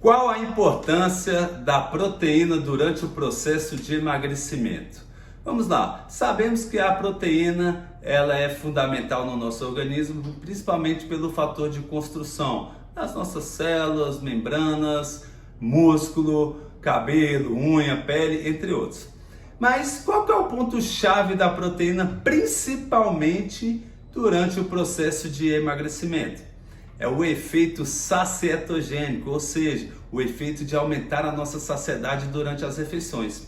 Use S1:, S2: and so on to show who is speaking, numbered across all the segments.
S1: Qual a importância da proteína durante o processo de emagrecimento? Vamos lá, sabemos que a proteína ela é fundamental no nosso organismo, principalmente pelo fator de construção das nossas células, membranas, músculo, cabelo, unha, pele, entre outros. Mas qual que é o ponto-chave da proteína, principalmente durante o processo de emagrecimento? É o efeito sacietogênico, ou seja, o efeito de aumentar a nossa saciedade durante as refeições.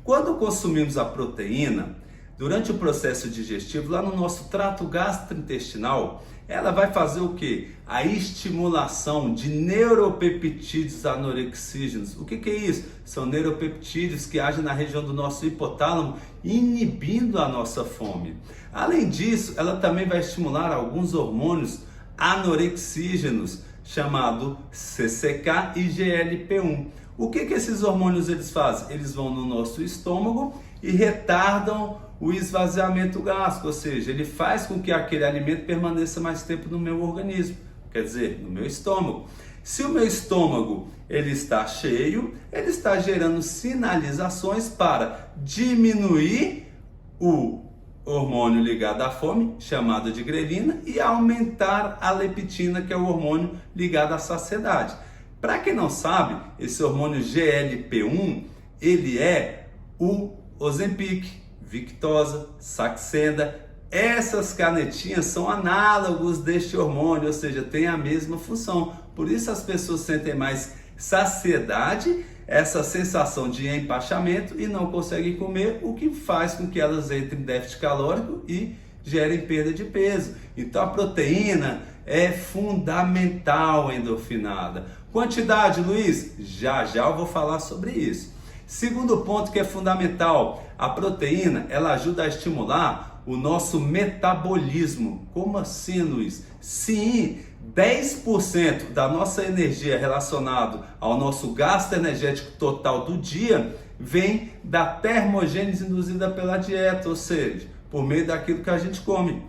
S1: Quando consumimos a proteína, durante o processo digestivo, lá no nosso trato gastrointestinal, ela vai fazer o quê? A estimulação de neuropeptídeos anorexígenos. O que é isso? São neuropeptídeos que agem na região do nosso hipotálamo, inibindo a nossa fome. Além disso, ela também vai estimular alguns hormônios anorexígenos, chamado CCK e GLP-1. O que esses hormônios eles fazem? Eles vão no nosso estômago e retardam o esvaziamento gástrico, ou seja, ele faz com que aquele alimento permaneça mais tempo no meu organismo, quer dizer, no meu estômago. Se o meu estômago ele está cheio, ele está gerando sinalizações para diminuir o hormônio ligado à fome, chamado de grelina, e aumentar a leptina, que é o hormônio ligado à saciedade. Para quem não sabe, esse hormônio GLP-1, ele é o Ozempic, Victoza, Saxenda. Essas canetinhas são análogos deste hormônio, ou seja, tem a mesma função. Por isso as pessoas sentem mais saciedade, essa sensação de empachamento e não conseguem comer, o que faz com que elas entrem em déficit calórico e gerem perda de peso. Então a proteína é fundamental endorfinada. Quantidade, Luiz? Já eu vou falar sobre isso. Segundo ponto que é fundamental, a proteína ela ajuda a estimular o nosso metabolismo. Como assim, Luiz? Sim, 10% da nossa energia relacionada ao nosso gasto energético total do dia vem da termogênese induzida pela dieta, ou seja, por meio daquilo que a gente come.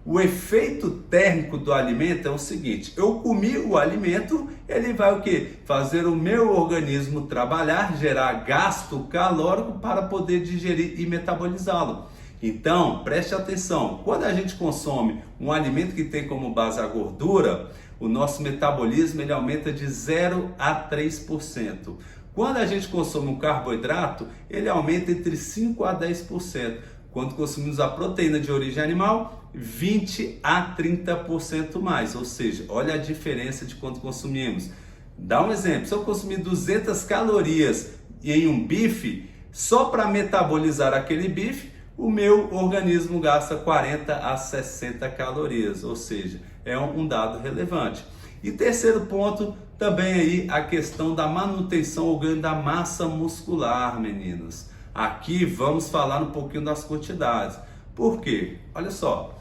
S1: O efeito térmico do alimento é o seguinte: eu comi o alimento, ele vai o quê? Fazer o meu organismo trabalhar, gerar gasto calórico para poder digerir e metabolizá-lo. Então, preste atenção, quando a gente consome um alimento que tem como base a gordura, o nosso metabolismo ele aumenta de 0 a 3%. Quando a gente consome um carboidrato, ele aumenta entre 5 a 10%. Quando consumimos a proteína de origem animal, 20 a 30% mais. Ou seja, olha a diferença de quanto consumimos. Dá um exemplo, se eu consumir 200 calorias em um bife, só para metabolizar aquele bife, o meu organismo gasta 40 a 60 calorias, ou seja, é um dado relevante. E terceiro ponto, também aí a questão da manutenção ou ganho da massa muscular, meninos. Aqui vamos falar um pouquinho das quantidades. Por quê? Olha só,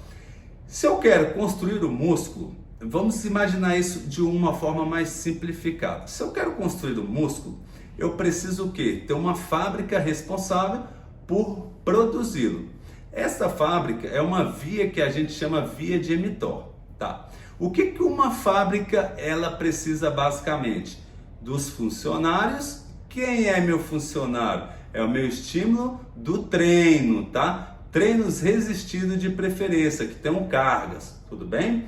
S1: se eu quero construir o músculo, vamos imaginar isso de uma forma mais simplificada. Se eu quero construir o músculo, eu preciso o quê? Ter uma fábrica responsável por produzi-lo. Essa fábrica é uma via que a gente chama via de Meritor, tá? O que uma fábrica ela precisa basicamente? Dos funcionários. Quem é meu funcionário? É o meu estímulo do treino, tá? Treinos resistidos de preferência, que tenham cargas, tudo bem?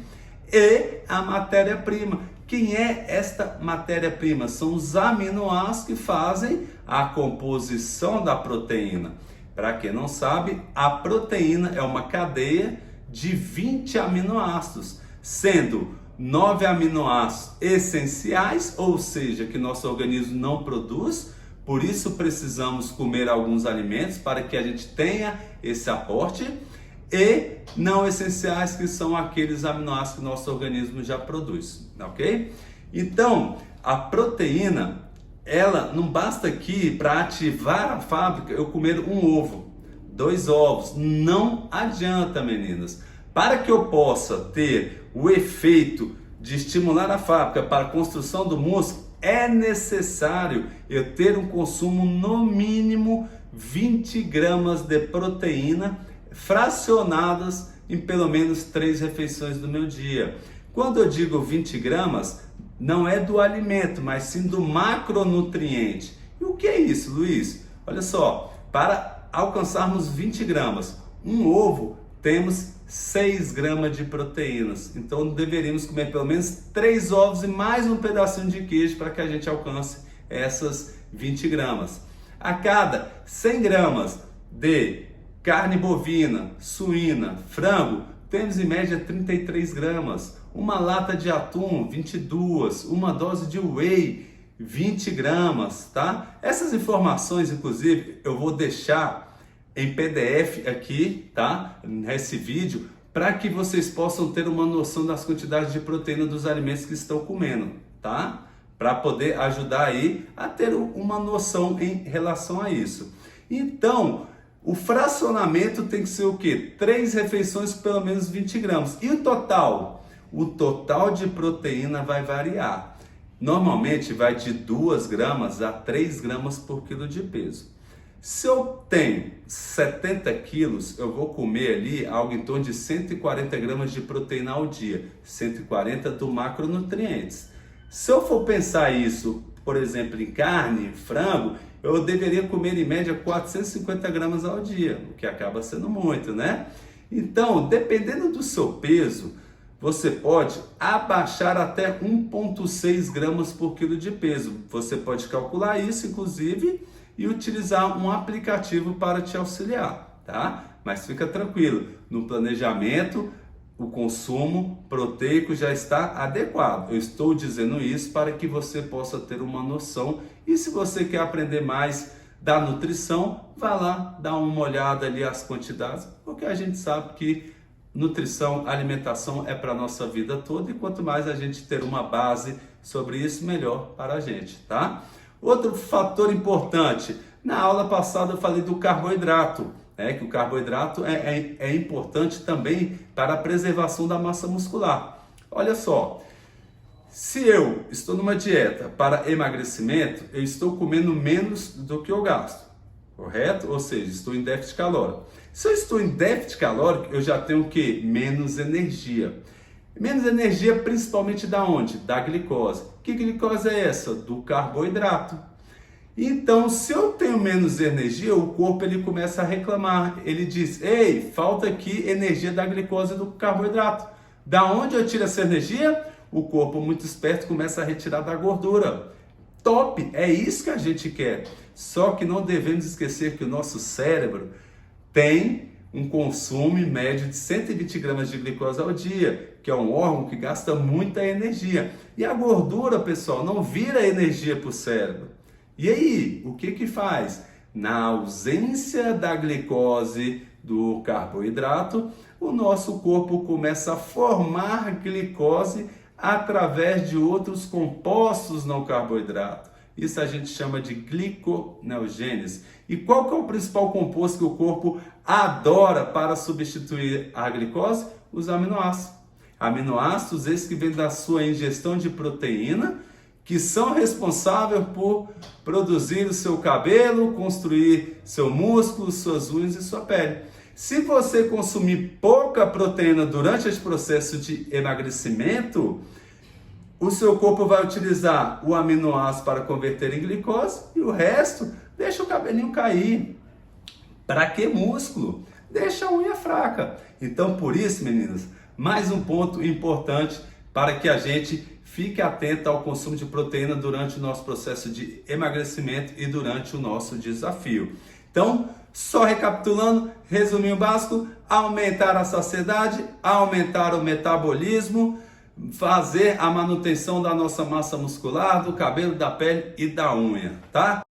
S1: E a matéria-prima. Quem é esta matéria-prima? São os aminoácidos que fazem a composição da proteína. Para quem não sabe, a proteína é uma cadeia de 20 aminoácidos, sendo 9 aminoácidos essenciais, ou seja, que nosso organismo não produz. Por isso precisamos comer alguns alimentos para que a gente tenha esse aporte, e não essenciais, que são aqueles aminoácidos que nosso organismo já produz, ok? Então, a proteína, ela não basta aqui para ativar a fábrica eu comer um ovo, 2 ovos, não adianta, meninas. Para que eu possa ter o efeito de estimular a fábrica para a construção do músculo, é necessário eu ter um consumo no mínimo 20 gramas de proteína fracionadas em pelo menos 3 refeições do meu dia. Quando eu digo 20 gramas, não é do alimento, mas sim do macronutriente. E o que é isso, Luiz? Olha só, para alcançarmos 20 gramas, um ovo temos 6 gramas de proteínas. Então deveríamos comer pelo menos 3 ovos e mais um pedacinho de queijo para que a gente alcance essas 20 gramas. A cada 100 gramas de carne bovina, suína, frango, temos em média 33 gramas. Uma lata de atum, 22. Uma dose de whey, 20 gramas, tá? Essas informações, inclusive, eu vou deixar em PDF aqui, tá? Nesse vídeo, para que vocês possam ter uma noção das quantidades de proteína dos alimentos que estão comendo, tá? Para poder ajudar aí a ter uma noção em relação a isso. Então, o fracionamento tem que ser o quê? 3 refeições com pelo menos 20 gramas. E o total? O total de proteína vai variar. Normalmente vai de 2 gramas a 3 gramas por quilo de peso. Se eu tenho 70 quilos, eu vou comer ali algo em torno de 140 gramas de proteína ao dia. 140 do macronutrientes. Se eu for pensar isso, por exemplo, em carne, frango, eu deveria comer em média 450 gramas ao dia, o que acaba sendo muito, né? Então, dependendo do seu peso, você pode abaixar até 1,6 gramas por quilo de peso. Você pode calcular isso, inclusive, e utilizar um aplicativo para te auxiliar, tá? Mas fica tranquilo, no planejamento, o consumo proteico já está adequado. Eu estou dizendo isso para que você possa ter uma noção. E se você quer aprender mais da nutrição, vá lá, dá uma olhada ali as quantidades, porque a gente sabe que nutrição, alimentação é para a nossa vida toda, e quanto mais a gente ter uma base sobre isso, melhor para a gente, tá? Outro fator importante, na aula passada eu falei do carboidrato, que o carboidrato é importante também para a preservação da massa muscular. Olha só, se eu estou numa dieta para emagrecimento, eu estou comendo menos do que eu gasto, correto? Ou seja, estou em déficit calórico. Se eu estou em déficit calórico, eu já tenho o quê? Menos energia. Menos energia principalmente da onde? Da glicose. Que glicose é essa? Do carboidrato. Então, se eu tenho menos energia, o corpo ele começa a reclamar. Ele diz, ei, falta aqui energia da glicose do carboidrato. Da onde eu tiro essa energia? O corpo, muito esperto, começa a retirar da gordura. Top! É isso que a gente quer. Só que não devemos esquecer que o nosso cérebro tem um consumo médio de 120 gramas de glicose ao dia, que é um órgão que gasta muita energia. E a gordura, pessoal, não vira energia para o cérebro. E aí, o que faz? Na ausência da glicose, do carboidrato, o nosso corpo começa a formar glicose através de outros compostos não carboidrato. Isso a gente chama de gliconeogênese. E qual que é o principal composto que o corpo adora para substituir a glicose? Os aminoácidos. Aminoácidos esses que vêm da sua ingestão de proteína, que são responsáveis por produzir o seu cabelo, construir seu músculo, suas unhas e sua pele. Se você consumir pouca proteína durante esse processo de emagrecimento, o seu corpo vai utilizar o aminoácido para converter em glicose e o resto deixa o cabelinho cair. Para que músculo? Deixa a unha fraca. Então, por isso, meninas, mais um ponto importante para que a gente fique atento ao consumo de proteína durante o nosso processo de emagrecimento e durante o nosso desafio. Então, só recapitulando, resuminho básico: aumentar a saciedade, aumentar o metabolismo, fazer a manutenção da nossa massa muscular, do cabelo, da pele e da unha, tá?